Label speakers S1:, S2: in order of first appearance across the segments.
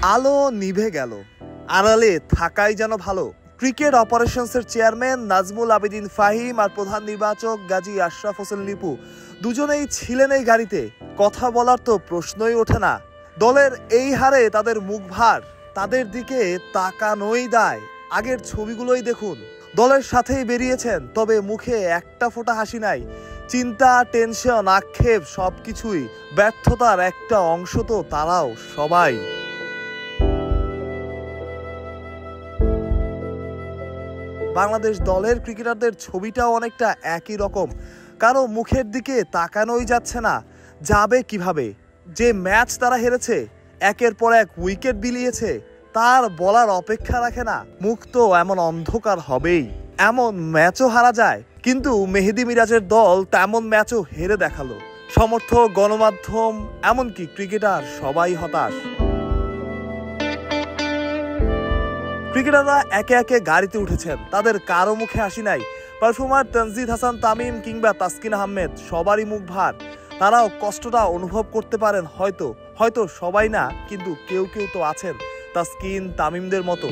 S1: আলো নিভে গেল, আড়ালে থাকাই যেন ভালো। ক্রিকেট অপারেশনসের চেয়ারম্যান নাজমুল আবেদিন ফাহিম আর প্রধান নির্বাচক গাজী আশরাফ হোসেন লিপু দুজনেই ছিলেন এই গাড়িতে। কথা বলার তো প্রশ্নই ওঠে না। দলের এই হারে তাদের মুখ ভার, তাদের দিকে তাকানোই দায়। আগের ছবিগুলোই দেখুন, দলের সাথেই বেরিয়েছেন, তবে মুখে একটা ফোঁটা হাসি নাই। চিন্তা, টেনশন, আক্ষেপ সবকিছুই। ব্যর্থতার একটা অংশ তো তারাও, সবাই। বাংলাদেশ দলের ক্রিকেটারদের ছবিটাও অনেকটা একই রকম। কারো মুখের দিকে তাকানোই যাচ্ছে না। যাবে কিভাবে? যে ম্যাচ তারা হেরেছে, একের পর এক উইকেট বিলিয়েছে, তার বলার অপেক্ষা রাখে না। মুখ তো এমন অন্ধকার হবেই। এমন ম্যাচও হারা যায়, কিন্তু মেহেদী মিরাজের দল তেমন ম্যাচও হেরে দেখালো। সমর্থক, গণমাধ্যম, এমনকি ক্রিকেটার সবাই হতাশ। ক্রিকেটাররা একে একে গাড়িতে উঠেছেন, তাদের কারো মুখে হাসি নাই। পারফর্মার তানজিদ হাসান তামিম কিংবা তাসকিন আহমেদ, সবারই মুখ ভার। তারাও কষ্টটা অনুভব করতে পারেন হয়তো সবাই না, কিন্তু কেউ কেউ তো আছেন তাসকিন, তামিমদের মতো।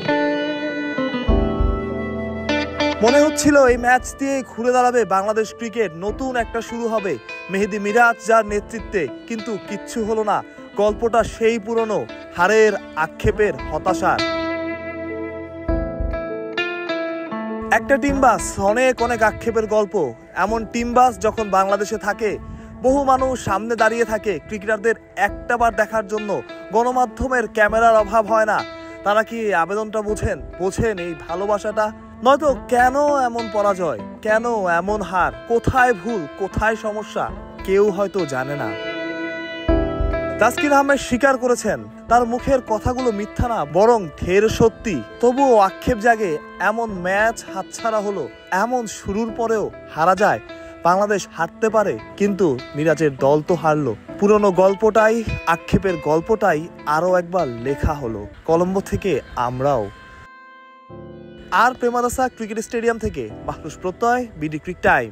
S1: মনে হচ্ছিল এই ম্যাচ দিয়ে ঘুরে দাঁড়াবে বাংলাদেশ ক্রিকেট, নতুন একটা শুরু হবে মেহেদী মিরাজ যার নেতৃত্বে। কিন্তু কিচ্ছু হলো না। গল্পটা সেই পুরনো, হারের, আক্ষেপের, হতাশার। একটা টিম বাস, অনেক অনেক আক্ষেপের গল্প। এমন টিম বাস যখন বাংলাদেশে থাকে, বহু মানুষ সামনে দাঁড়িয়ে থাকে ক্রিকেটারদের একটাবার দেখার জন্য। গণমাধ্যমের ক্যামেরার অভাব হয় না। তারা কি আবেদনটা বোঝেন এই ভালোবাসাটা? নয়তো কেন এমন পরাজয়, কেন এমন হার? কোথায় ভুল, কোথায় সমস্যা? কেউ হয়তো জানে না। তাসকিন আহমেদ স্বীকার করেছেন তার মুখের কথাগুলো মিথ্যা না, বরং ঢের সত্যি। তবুও আক্ষেপ জাগে, এমন ম্যাচ হাতছাড়া হলো। এমন শুরুর পরেও হারা যায়। বাংলাদেশ হারতে পারে, কিন্তু মিরাজের দল তো হারলো। পুরনো গল্পটাই, আক্ষেপের গল্পটাই আরো একবার লেখা হলো। কলম্বো থেকে আমরাও। আর প্রেমাদাসা ক্রিকেট স্টেডিয়াম থেকে মাহরুষ প্রত্যয়, বিডি ক্রিক টাইম।